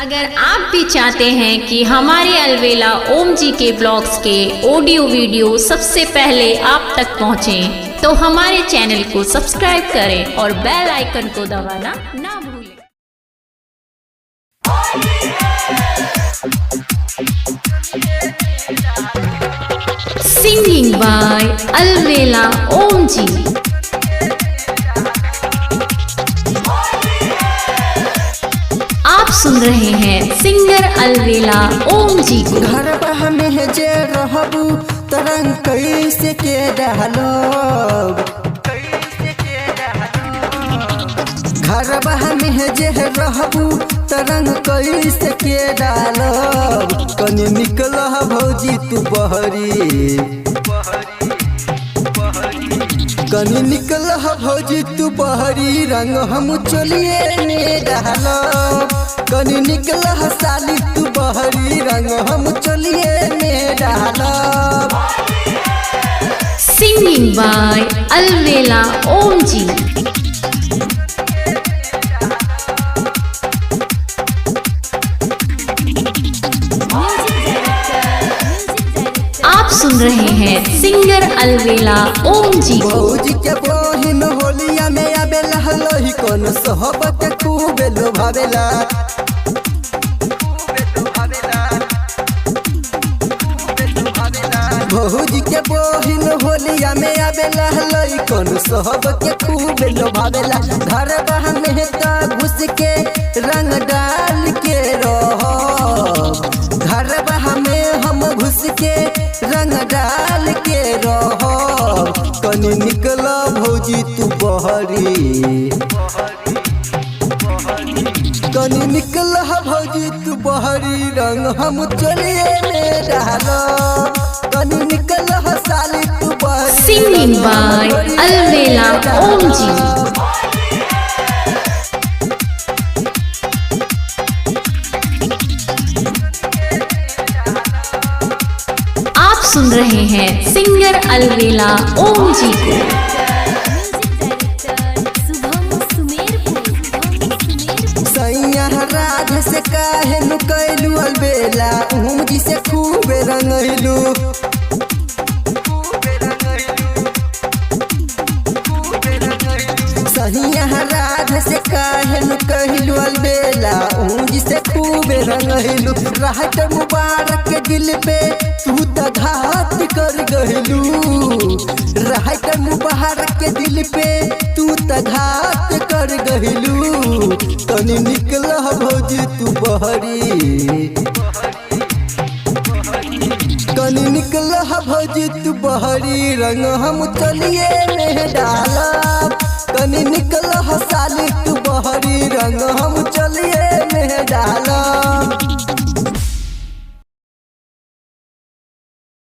अगर आप भी चाहते हैं कि हमारे अलवेला ओम जी के ब्लॉग्स के ऑडियो वीडियो सबसे पहले आप तक पहुंचे, तो हमारे चैनल को सब्सक्राइब करें और बेल आइकन को दबाना ना भूलें। सिंगिंग बाय अलवेला ओम जी। आप सुन रहे हैं सिंगर अलवेला ओम जी को। घर बह में जे रहबू तरंग कैसे के रहलो, घर बह में जे रहबू तरंग कैसे के डालो, कनी निकल भौजी तू बहरी, कनी निकल भौजी तू बहरी, रंग हम चलिए ने डालो, कनी निकल साली तू बहरी, रंग हम चलिए ने डालो। सिंगिंग बाय अलवेला ओम जी। आप सुन रहे हैं सिंगर अलवेला ओम जी को। भौजी के बहिन होलिया में आबेला हलोही कौन सोहबत खूब लोभावेला, भौजी के बहिन होलिया में आबेला हलोही कौन सोहबत खूब लोभावेला, घर बह में त घुस के रंग डाल के रहो, घर बह में हम घुस के रंग डाल के रहो, कनी निकल भौजी तू बहरी, कनी निकल भौजी तू बहरी, रंग हम चलिए में डालो, कनी निकल साली तू बहरी। सिंगिंग बाय अलवेला ओम जी। आप सुन रहे हैं सिंगर अलवेला ओम जी को। सैया राधे से काहे नु कैलू अलबेला ओम जी से खूब रंगैलू, सैया राधे से काहे नु कैलू अलबेला ओम जी से खूब रंगैलू, राहत मुबारक के दिल पे तू तो घात कर गइलू, राहत मुबारक के दिल पे तू तो घात कर गइलू, कनी निकल भौजी तू बहरी, कनी निकल भौजी तू बहरी, रंग हम चलिए में डालब, कनी निकल साली तू बहरी, रंग हम चलिए में डालब।